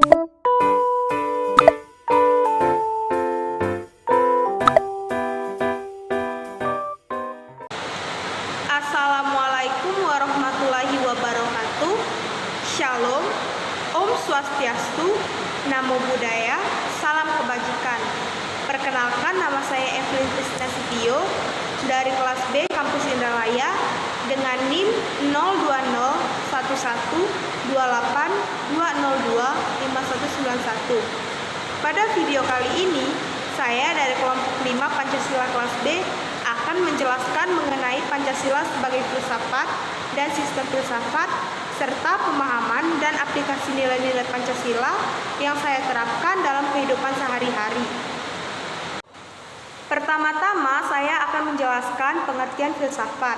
Assalamualaikum warahmatullahi wabarakatuh. Shalom, Om Swastiastu, Namo Buddhaya, Salam Kebajikan. Perkenalkan, nama saya Evelyn Krisnasitio dari kelas B Kampus Indralaya dengan NIM 0201128202591. Pada video kali ini, saya dari kelompok 5 Pancasila kelas B akan menjelaskan mengenai Pancasila sebagai filsafat dan sistem filsafat serta pemahaman dan aplikasi nilai-nilai Pancasila yang saya terapkan dalam kehidupan sehari-hari. Pertama-tama, saya akan menjelaskan pengertian filsafat.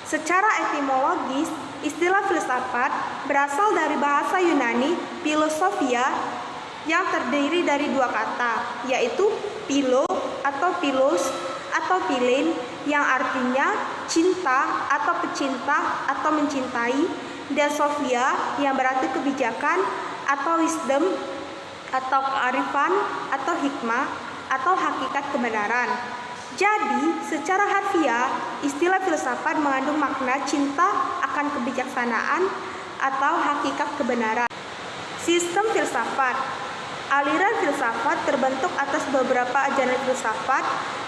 Secara etimologis, istilah filsafat berasal dari bahasa Yunani philosophia yang terdiri dari dua kata, yaitu philo atau philos atau philein yang artinya cinta atau pecinta atau mencintai, dan sophia yang berarti kebijakan atau wisdom atau kearifan atau hikmah atau hakikat kebenaran. Jadi, secara harfiah, istilah filsafat mengandung makna cinta akan kebijaksanaan atau hakikat kebenaran. Sistem filsafat. Aliran filsafat terbentuk atas beberapa ajaran filsafat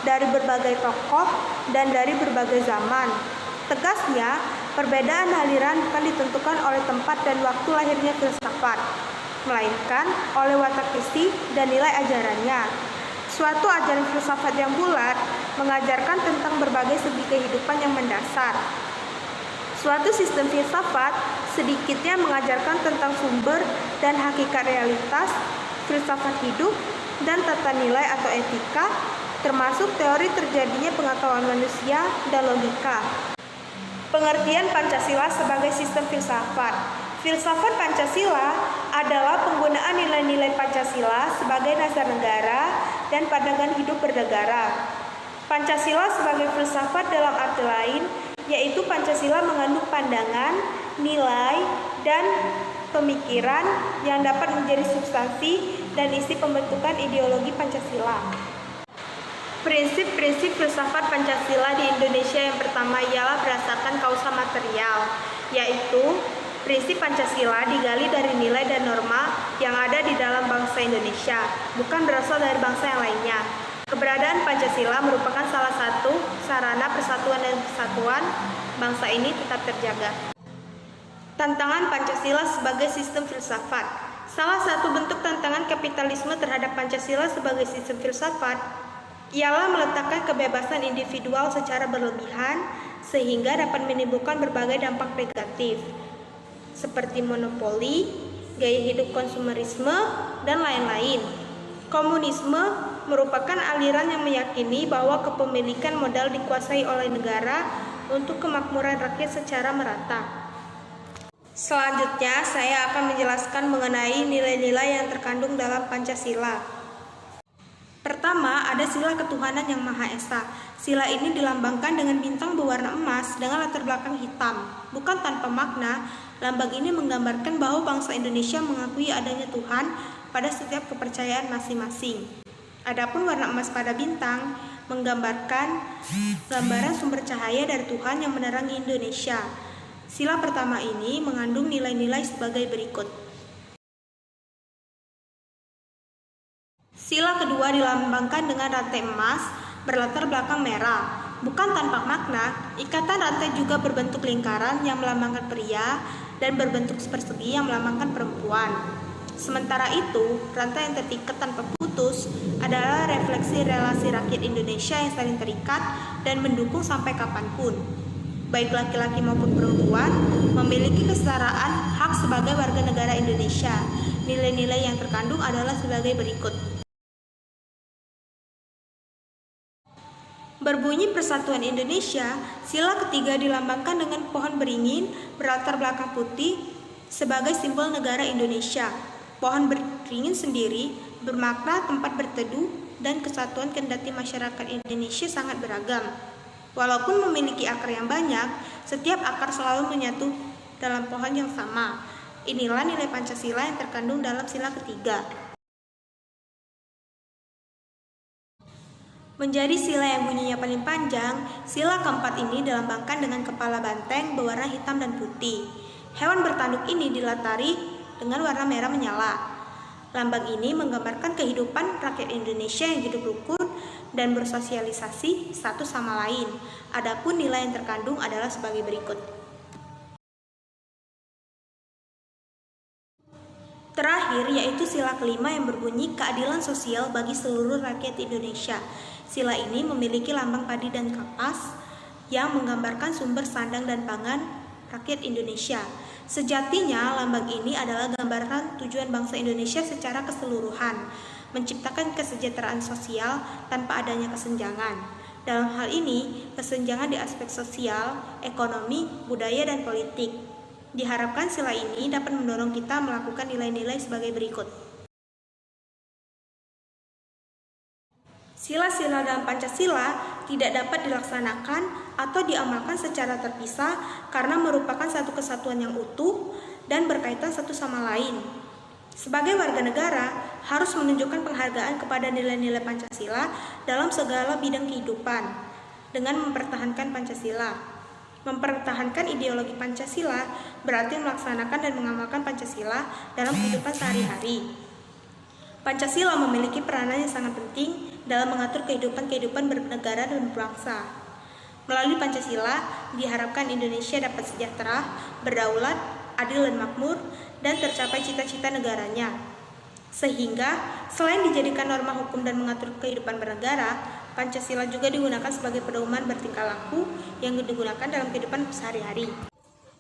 dari berbagai tokoh dan dari berbagai zaman. Tegasnya, perbedaan aliran bukan ditentukan oleh tempat dan waktu lahirnya filsafat, melainkan oleh watak isi dan nilai ajarannya. Suatu ajaran filsafat yang bulat mengajarkan tentang berbagai segi kehidupan yang mendasar. Suatu sistem filsafat sedikitnya mengajarkan tentang sumber dan hakikat realitas, filsafat hidup, dan tata nilai atau etika, termasuk teori terjadinya pengetahuan manusia dan logika. Pengertian Pancasila sebagai sistem filsafat. Filsafat Pancasila adalah penggunaan nilai-nilai Pancasila sebagai dasar negara dan pandangan hidup bernegara. Pancasila sebagai filsafat dalam arti lain, yaitu Pancasila mengandung pandangan, nilai, dan pemikiran yang dapat menjadi substansi dan isi pembentukan ideologi Pancasila. Prinsip-prinsip filsafat Pancasila di Indonesia yang pertama ialah berdasarkan kausa material, yaitu prinsip Pancasila digali dari nilai dan norma yang ada di dalam bangsa Indonesia, bukan berasal dari bangsa yang lainnya. Keberadaan Pancasila merupakan salah satu sarana persatuan dan kesatuan bangsa ini tetap terjaga. Tantangan Pancasila sebagai sistem filsafat. Salah satu bentuk tantangan kapitalisme terhadap Pancasila sebagai sistem filsafat ialah meletakkan kebebasan individual secara berlebihan sehingga dapat menimbulkan berbagai dampak negatif seperti monopoli, gaya hidup konsumerisme, dan lain-lain. Komunisme merupakan aliran yang meyakini bahwa kepemilikan modal dikuasai oleh negara untuk kemakmuran rakyat secara merata. Selanjutnya, saya akan menjelaskan mengenai nilai-nilai yang terkandung dalam Pancasila. Pertama, ada sila ketuhanan yang Maha Esa. Sila ini dilambangkan dengan bintang berwarna emas dengan latar belakang hitam. Bukan tanpa makna, lambang ini menggambarkan bahwa bangsa Indonesia mengakui adanya Tuhan pada setiap kepercayaan masing-masing. Adapun warna emas pada bintang menggambarkan gambaran sumber cahaya dari Tuhan yang menerangi Indonesia. Sila pertama ini mengandung nilai-nilai sebagai berikut. Sila kedua dilambangkan dengan rantai emas berlatar belakang merah. Bukan tanpa makna, ikatan rantai juga berbentuk lingkaran yang melambangkan pria dan berbentuk persegi yang melambangkan perempuan. Sementara itu, rantai yang terikat tanpa putus adalah refleksi relasi rakyat Indonesia yang saling terikat dan mendukung sampai kapanpun. Baik laki-laki maupun perempuan memiliki kesetaraan hak sebagai warga negara Indonesia. Nilai-nilai yang terkandung adalah sebagai berikut. Berbunyi Persatuan Indonesia, sila ketiga dilambangkan dengan pohon beringin berlatar belakang putih sebagai simbol negara Indonesia. Pohon beringin sendiri bermakna tempat berteduh dan kesatuan, kendati masyarakat Indonesia sangat beragam. Walaupun memiliki akar yang banyak, setiap akar selalu menyatu dalam pohon yang sama. Inilah nilai Pancasila yang terkandung dalam sila ketiga. Menjadi sila yang bunyinya paling panjang, sila keempat ini dilambangkan dengan kepala banteng berwarna hitam dan putih. Hewan bertanduk ini dilatari dengan warna merah menyala. Lambang ini menggambarkan kehidupan rakyat Indonesia yang hidup rukun dan bersosialisasi satu sama lain. Adapun nilai yang terkandung adalah sebagai berikut. Terakhir yaitu sila kelima yang berbunyi keadilan sosial bagi seluruh rakyat Indonesia. Sila ini memiliki lambang padi dan kapas yang menggambarkan sumber sandang dan pangan rakyat Indonesia. Sejatinya lambang ini adalah gambaran tujuan bangsa Indonesia secara keseluruhan, menciptakan kesejahteraan sosial tanpa adanya kesenjangan. Dalam hal ini, kesenjangan di aspek sosial, ekonomi, budaya, dan politik. Diharapkan sila ini dapat mendorong kita melakukan nilai-nilai sebagai berikut. Sila-sila dalam Pancasila tidak dapat dilaksanakan atau diamalkan secara terpisah karena merupakan satu kesatuan yang utuh dan berkaitan satu sama lain. Sebagai warga negara, harus menunjukkan penghargaan kepada nilai-nilai Pancasila dalam segala bidang kehidupan dengan mempertahankan Pancasila. Mempertahankan ideologi Pancasila berarti melaksanakan dan mengamalkan Pancasila dalam kehidupan sehari-hari. Pancasila memiliki peranan yang sangat penting dalam mengatur kehidupan bernegara dan berbangsa. Melalui Pancasila, diharapkan Indonesia dapat sejahtera, berdaulat, adil dan makmur, dan tercapai cita-cita negaranya. Sehingga, selain dijadikan norma hukum dan mengatur kehidupan bernegara, Pancasila juga digunakan sebagai pedoman bertingkah laku yang digunakan dalam kehidupan sehari-hari.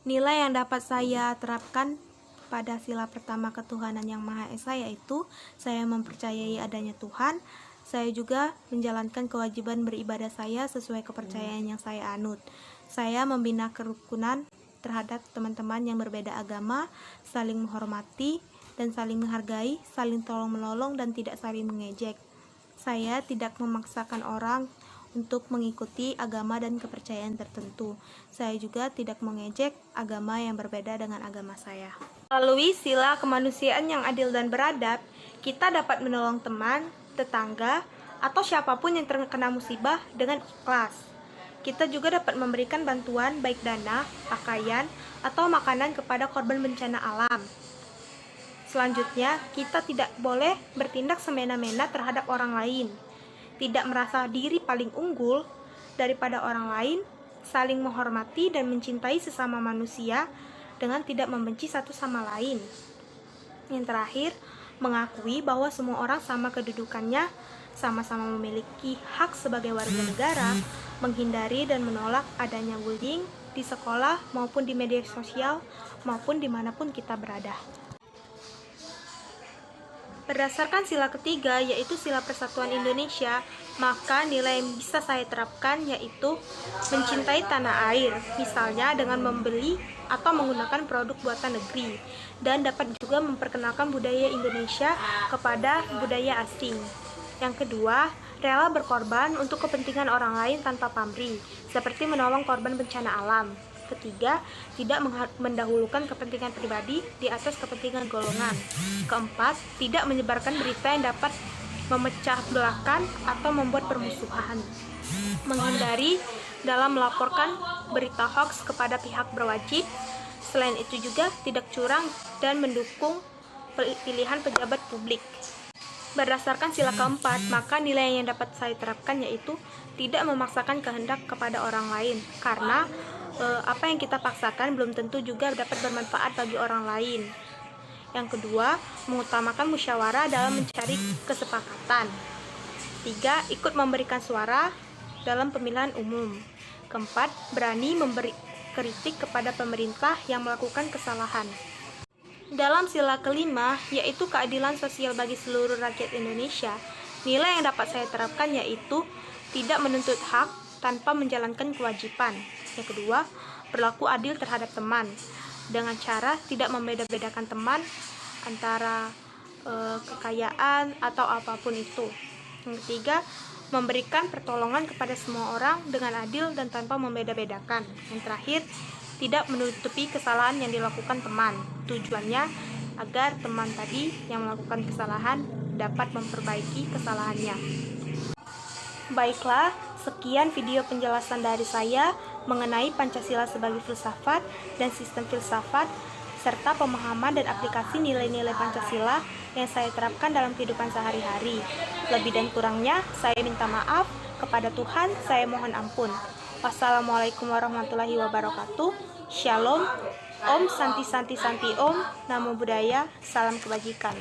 Nilai yang dapat saya terapkan pada sila pertama ketuhanan yang Maha Esa yaitu saya mempercayai adanya Tuhan. Saya juga menjalankan kewajiban beribadah saya sesuai kepercayaan yang saya anut. Saya membina kerukunan terhadap teman-teman yang berbeda agama, saling menghormati dan saling menghargai, saling tolong-menolong dan tidak saling mengejek. Saya tidak memaksakan orang untuk mengikuti agama dan kepercayaan tertentu. Saya juga tidak mengejek agama yang berbeda dengan agama saya. Melalui sila kemanusiaan yang adil dan beradab, kita dapat menolong teman, tetangga, atau siapapun yang terkena musibah dengan ikhlas. Kita juga dapat memberikan bantuan baik dana, pakaian, atau makanan kepada korban bencana alam. Selanjutnya, kita tidak boleh bertindak semena-mena terhadap orang lain. Tidak merasa diri paling unggul daripada orang lain, saling menghormati dan mencintai sesama manusia dengan tidak membenci satu sama lain. Yang terakhir, mengakui bahwa semua orang sama kedudukannya, sama-sama memiliki hak sebagai warga negara, menghindari dan menolak adanya bullying di sekolah maupun di media sosial maupun dimanapun kita berada. Berdasarkan sila ketiga, yaitu sila persatuan Indonesia, maka nilai yang bisa saya terapkan yaitu mencintai tanah air, misalnya dengan membeli atau menggunakan produk buatan negeri, dan dapat juga memperkenalkan budaya Indonesia kepada budaya asing. Yang kedua, rela berkorban untuk kepentingan orang lain tanpa pamrih, seperti menolong korban bencana alam. Ketiga, tidak mendahulukan kepentingan pribadi di atas kepentingan golongan. Keempat, tidak menyebarkan berita yang dapat memecah belahkan atau membuat permusuhan. Menghindari dalam melaporkan berita hoaks kepada pihak berwajib. Selain itu juga tidak curang dan mendukung pilihan pejabat publik. Berdasarkan sila keempat, maka nilai yang dapat saya terapkan yaitu tidak memaksakan kehendak kepada orang lain, karena apa yang kita paksakan belum tentu juga dapat bermanfaat bagi orang lain. Yang kedua, mengutamakan musyawarah dalam mencari kesepakatan. 3. Ikut memberikan suara dalam pemilihan umum. Keempat, berani memberi kritik kepada pemerintah yang melakukan kesalahan. Dalam sila kelima, yaitu keadilan sosial bagi seluruh rakyat Indonesia, nilai yang dapat saya terapkan yaitu tidak menuntut hak tanpa menjalankan kewajiban. Yang kedua, berlaku adil terhadap teman dengan cara tidak membeda-bedakan teman antara kekayaan atau apapun itu. Yang ketiga, memberikan pertolongan kepada semua orang dengan adil dan tanpa membeda-bedakan. Yang terakhir, tidak menutupi kesalahan yang dilakukan teman. Tujuannya agar teman tadi yang melakukan kesalahan dapat memperbaiki kesalahannya. Baiklah, sekian video penjelasan dari saya mengenai Pancasila sebagai filsafat dan sistem filsafat, serta pemahaman dan aplikasi nilai-nilai Pancasila yang saya terapkan dalam kehidupan sehari-hari. Lebih dan kurangnya, saya minta maaf. Kepada Tuhan, saya mohon ampun. Wassalamualaikum warahmatullahi wabarakatuh. Shalom. Om Santi Santi Santi Om. Namo Buddhaya. Salam kebajikan.